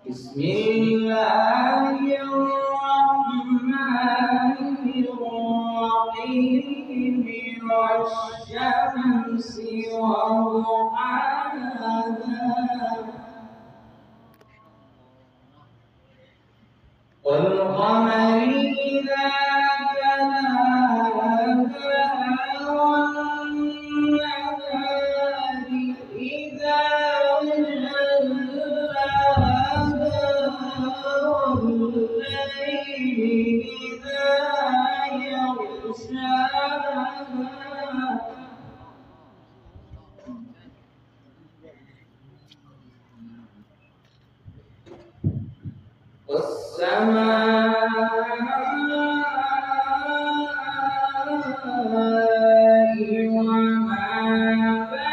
بسم الله الرحمن الرحيم والشمس وضحاها والقمر إذا تلاها والنهار إذا جلاها والليل إذا يغشاها والسماء